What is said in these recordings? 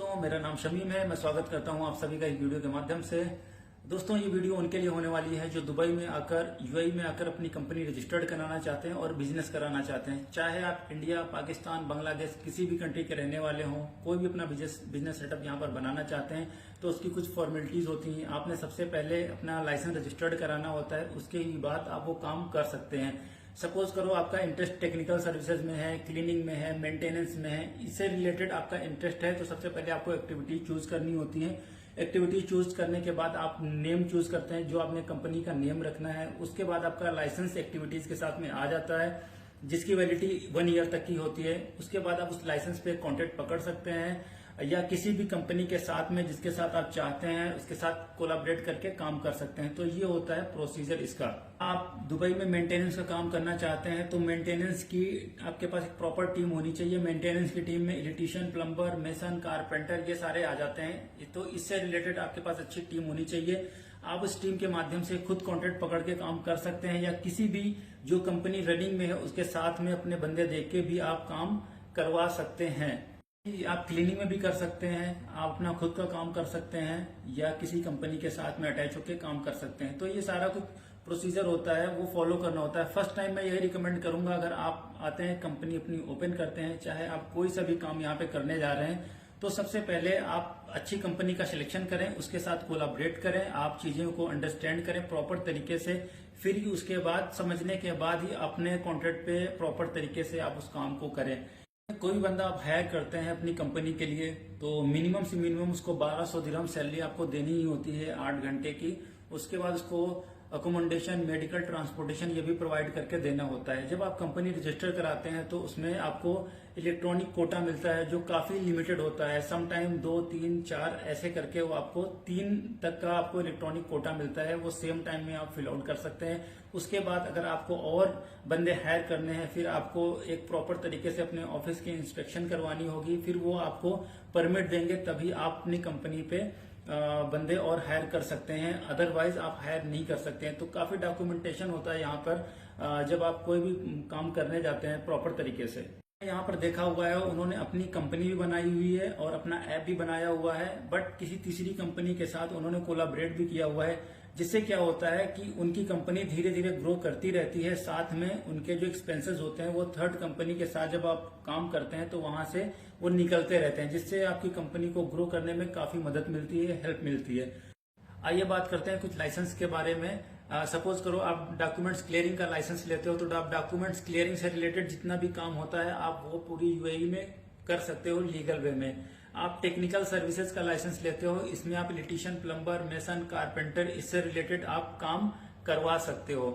दोस्तों, मेरा नाम शमीम है। मैं स्वागत करता हूं आप सभी का एक वीडियो के माध्यम से। दोस्तों, ये वीडियो उनके लिए होने वाली है जो दुबई में आकर, यूएई में आकर अपनी कंपनी रजिस्टर्ड कराना चाहते हैं और बिजनेस कराना चाहते हैं। चाहे आप इंडिया, पाकिस्तान, बांग्लादेश किसी भी कंट्री के रहने वाले हों, कोई भी अपना बिजनेस सेटअप यहाँ पर बनाना चाहते हैं तो उसकी कुछ फॉर्मेलिटीज होती हैं। आपने सबसे पहले अपना लाइसेंस रजिस्टर्ड कराना होता है, उसके ही बाद आप वो काम कर सकते हैं। सपोज करो आपका इंटरेस्ट टेक्निकल सर्विसेज में है, क्लीनिंग में है, मेंटेनेंस में है, इससे रिलेटेड आपका इंटरेस्ट है तो सबसे पहले आपको एक्टिविटी चूज करनी होती है। एक्टिविटी चूज करने के बाद आप नेम चूज करते हैं, जो आपने कंपनी का नेम रखना है। उसके बाद आपका लाइसेंस एक्टिविटीज के साथ में आ जाता है, जिसकी वैलिडिटी 1 ईयर तक की होती है। उसके बाद आप उस लाइसेंस पे कॉन्ट्रैक्ट पकड़ सकते हैं या किसी भी कंपनी के साथ में जिसके साथ आप चाहते हैं उसके साथ कोलैबोरेट करके काम कर सकते हैं। तो ये होता है प्रोसीजर इसका। आप दुबई में मेंटेनेंस का काम करना चाहते हैं तो मेंटेनेंस की आपके पास एक प्रॉपर टीम होनी चाहिए। मेंटेनेंस की टीम में इलेक्ट्रीशियन, प्लम्बर, मेसन, कारपेंटर ये सारे आ जाते हैं। तो इससे रिलेटेड आपके पास अच्छी टीम होनी चाहिए। आप उस टीम के माध्यम से खुद कॉन्ट्रैक्ट पकड़ के काम कर सकते हैं या किसी भी जो कंपनी रनिंग में है उसके साथ में अपने बंदे देख के भी आप काम करवा सकते हैं। आप क्लीनिंग में भी कर सकते हैं, आप अपना खुद का काम कर सकते हैं या किसी कंपनी के साथ में अटैच होकर काम कर सकते हैं। तो ये सारा कुछ प्रोसीजर होता है, वो फॉलो करना होता है। फर्स्ट टाइम मैं यही रिकमेंड करूंगा, अगर आप आते हैं कंपनी अपनी ओपन करते हैं, चाहे आप कोई सा भी काम यहाँ पे करने जा रहे हैं, तो सबसे पहले आप अच्छी कंपनी का सिलेक्शन करें, उसके साथ कोलैबोरेट करें, आप चीजों को अंडरस्टैंड करें प्रॉपर तरीके से। फिर ही उसके बाद समझने के बाद ही अपने कॉन्ट्रैक्ट पे प्रॉपर तरीके से आप उस काम को करें। कोई बंदा आप हायर करते हैं अपनी कंपनी के लिए तो मिनिमम से मिनिमम उसको 1200 दिरहम सैलरी आपको देनी ही होती है 8 घंटे की। उसके बाद उसको अकोमोडेशन, मेडिकल, ट्रांसपोर्टेशन ये भी प्रोवाइड करके देना होता है। जब आप कंपनी रजिस्टर कराते हैं तो उसमें आपको इलेक्ट्रॉनिक कोटा मिलता है जो काफी लिमिटेड होता है। सम टाइम 2, 3, 4 ऐसे करके वो आपको 3 तक का आपको इलेक्ट्रॉनिक कोटा मिलता है, वो सेम टाइम में आप फिल आउट कर सकते हैं। उसके बाद अगर आपको और बंदे हायर करने हैं, फिर आपको एक प्रॉपर तरीके से अपने ऑफिस की इंस्पेक्शन करवानी होगी, फिर वो आपको परमिट देंगे, तभी आप अपनी कंपनी पे बंदे और हायर कर सकते हैं। अदरवाइज आप हायर नहीं कर सकते हैं। तो काफी डॉक्यूमेंटेशन होता है यहाँ पर जब आप कोई भी काम करने जाते हैं प्रॉपर तरीके से। यहाँ पर देखा हुआ है उन्होंने अपनी कंपनी भी बनाई हुई है और अपना ऐप भी बनाया हुआ है, बट किसी तीसरी कंपनी के साथ उन्होंने कोलैबोरेट भी किया हुआ है, जिससे क्या होता है कि उनकी कंपनी धीरे धीरे ग्रो करती रहती है। साथ में उनके जो एक्सपेंसेस होते हैं वो थर्ड कंपनी के साथ जब आप काम करते हैं तो वहां से वो निकलते रहते हैं, जिससे आपकी कंपनी को ग्रो करने में काफी मदद मिलती है, हेल्प मिलती है। आइए बात करते हैं कुछ लाइसेंस के बारे में। सपोज करो आप डॉक्यूमेंट्स क्लियरिंग का लाइसेंस लेते हो तो आप डॉक्यूमेंट्स क्लियरिंग से रिलेटेड जितना भी काम होता है आप वो पूरी यूएई में कर सकते हो लीगल वे में। आप टेक्निकल सर्विसेज का लाइसेंस लेते हो, इसमें आप इलेक्ट्रीशियन, प्लम्बर, मेसन, कारपेंटर इससे रिलेटेड आप काम करवा सकते हो।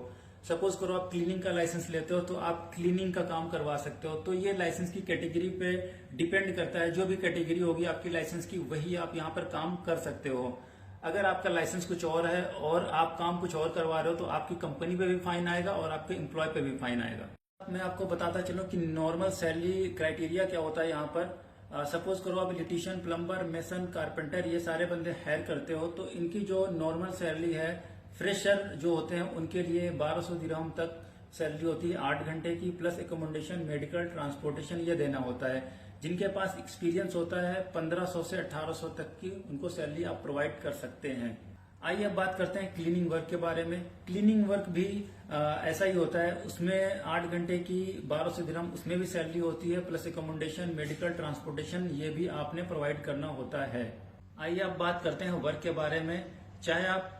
सपोज करो आप क्लीनिंग का लाइसेंस लेते हो तो आप क्लीनिंग का काम करवा सकते हो। तो ये लाइसेंस की कैटेगरी पे डिपेंड करता है, जो भी कैटेगरी होगी आपकी लाइसेंस की वही आप यहाँ पर काम कर सकते हो। अगर आपका लाइसेंस कुछ और है और आप काम कुछ और करवा रहे हो तो आपकी कंपनी पे भी फाइन आएगा और आपके एम्प्लॉय पे भी फाइन आएगा। मैं आपको बताता चलूं कि नॉर्मल सैलरी क्राइटेरिया क्या होता है यहाँ पर। सपोज करो आप इलेक्ट्रीशियन, प्लम्बर, मेसन, कारपेंटर ये सारे बंदे हायर करते हो तो इनकी जो नॉर्मल सैलरी है, फ्रेशर जो होते हैं उनके लिए 1200 दिरहम तक सैलरी होती है 8 घंटे की, प्लस एकोमोडेशन, मेडिकल, ट्रांसपोर्टेशन ये देना होता है। जिनके पास एक्सपीरियंस होता है 1500 से 1800 तक की उनको सैलरी आप प्रोवाइड कर सकते हैं। आइए अब बात करते हैं क्लीनिंग वर्क के बारे में। क्लीनिंग वर्क भी ऐसा ही होता है, उसमें 8 घंटे की 1200 दिरहम उसमें भी सैलरी होती है, प्लस एकोमोडेशन, मेडिकल, ट्रांसपोर्टेशन ये भी आपने प्रोवाइड करना होता है। आइए अब बात करते हैं वर्क के बारे में। चाहे आप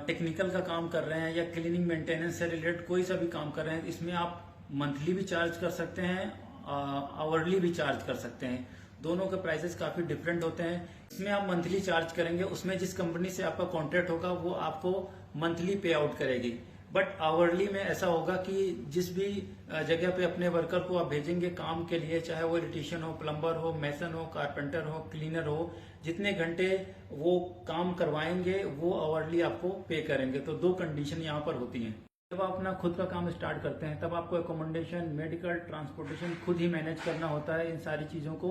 टेक्निकल का काम कर रहे हैं या क्लीनिंग मेंटेनेंस से रिलेटेड कोई सा भी काम कर रहे हैं, इसमें आप मंथली भी चार्ज कर सकते हैं, आवरली भी चार्ज कर सकते हैं। दोनों के प्राइसेस काफी डिफरेंट होते हैं। इसमें आप मंथली चार्ज करेंगे, उसमें जिस कंपनी से आपका कॉन्ट्रैक्ट होगा वो आपको मंथली पे आउट करेगी। बट आवरली में ऐसा होगा कि जिस भी जगह पे अपने वर्कर को आप भेजेंगे काम के लिए, चाहे वो इलेक्ट्रीशियन हो, प्लम्बर हो, मेसन हो, कारपेंटर हो, क्लीनर हो, जितने घंटे वो काम करवाएंगे वो आवरली आपको पे करेंगे। तो 2 कंडीशन यहाँ पर होती हैं। जब आप अपना खुद का काम स्टार्ट करते हैं तब आपको एकोमोडेशन, मेडिकल, ट्रांसपोर्टेशन खुद ही मैनेज करना होता है इन सारी चीजों को।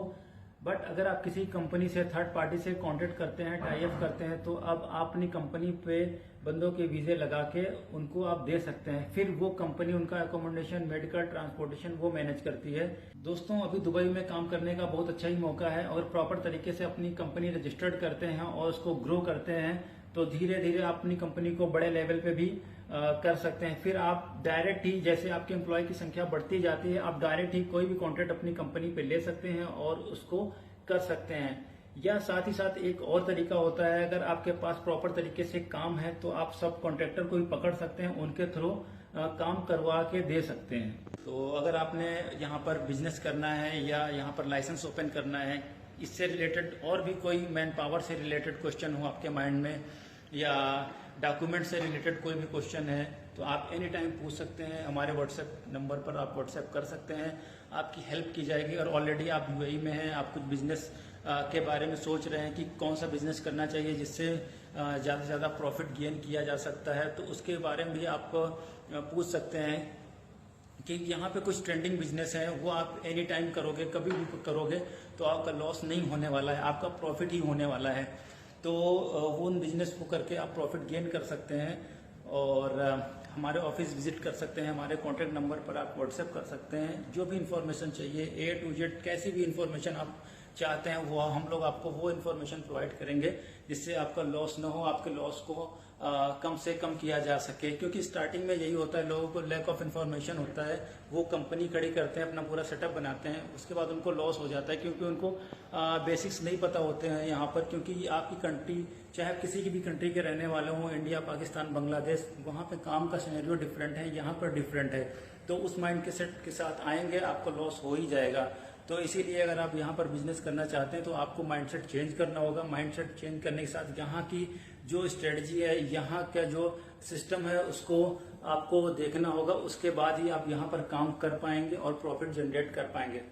बट अगर आप किसी कंपनी से थर्ड पार्टी से कॉन्टेक्ट करते हैं, टाई अप करते हैं, तो अब आप अपनी कंपनी पे बंदों के वीजे लगा के उनको आप दे सकते हैं। फिर वो कंपनी उनका अकोमोडेशन, मेडिकल, ट्रांसपोर्टेशन वो मैनेज करती है। दोस्तों, अभी दुबई में काम करने का बहुत अच्छा ही मौका है और प्रॉपर तरीके से अपनी कंपनी रजिस्टर्ड करते हैं और उसको ग्रो करते हैं तो धीरे धीरे आप अपनी कंपनी को बड़े लेवल पे भी कर सकते हैं। फिर आप डायरेक्ट ही, जैसे आपके एम्प्लॉय की संख्या बढ़ती जाती है, आप डायरेक्ट ही कोई भी कॉन्ट्रैक्ट अपनी कंपनी पे ले सकते हैं और उसको कर सकते हैं। या साथ ही साथ एक और तरीका होता है, अगर आपके पास प्रॉपर तरीके से काम है तो आप सब कॉन्ट्रैक्टर को भी पकड़ सकते हैं, उनके थ्रू काम करवा के दे सकते हैं। तो अगर आपने यहाँ पर बिजनेस करना है या यहाँ पर लाइसेंस ओपन करना है, इससे रिलेटेड और भी कोई मैन पावर से रिलेटेड क्वेश्चन हो आपके माइंड में या डॉक्यूमेंट से रिलेटेड कोई भी क्वेश्चन है, तो आप एनी टाइम पूछ सकते हैं। हमारे व्हाट्सएप नंबर पर आप व्हाट्सएप कर सकते हैं, आपकी हेल्प की जाएगी। और ऑलरेडी आप यूएई में हैं, आप कुछ बिजनेस के बारे में सोच रहे हैं कि कौन सा बिजनेस करना चाहिए जिससे ज़्यादा से ज़्यादा प्रॉफिट गेन किया जा सकता है, तो उसके बारे में भी आप पूछ सकते हैं कि यहाँ पे कुछ ट्रेंडिंग बिजनेस है, वो आप एनी टाइम करोगे, कभी भी करोगे तो आपका लॉस नहीं होने वाला है, आपका प्रॉफिट ही होने वाला है। तो वो उन बिजनेस को करके आप प्रॉफिट गेन कर सकते हैं और हमारे ऑफिस विजिट कर सकते हैं। हमारे कॉन्टैक्ट नंबर पर आप व्हाट्सएप कर सकते हैं। जो भी इंफॉर्मेशन चाहिए, A to Z कैसी भी इंफॉर्मेशन आप चाहते हैं वो हम लोग आपको वो इन्फॉर्मेशन प्रोवाइड करेंगे जिससे आपका लॉस ना हो, आपके लॉस को कम से कम किया जा सके। क्योंकि स्टार्टिंग में यही होता है, लोगों को लैक ऑफ इन्फॉर्मेशन होता है, वो कंपनी खड़ी करते हैं, अपना पूरा सेटअप बनाते हैं, उसके बाद उनको लॉस हो जाता है क्योंकि उनको बेसिक्स नहीं पता होते हैं यहाँ पर। क्योंकि आपकी कंट्री, चाहे किसी की भी कंट्री के रहने वाले हों, इंडिया, पाकिस्तान, बांग्लादेश, वहाँ पे काम का सिनेरियो डिफरेंट है, यहाँ पर डिफरेंट है। तो उस माइंड के सेट के साथ आएंगे, आपको लॉस हो ही जाएगा। तो इसीलिए अगर आप यहाँ पर बिजनेस करना चाहते हैं तो आपको माइंडसेट चेंज करना होगा। माइंडसेट चेंज करने के साथ यहाँ की जो स्ट्रेटजी है, यहाँ का जो सिस्टम है, उसको आपको देखना होगा। उसके बाद ही आप यहाँ पर काम कर पाएंगे और प्रॉफिट जनरेट कर पाएंगे।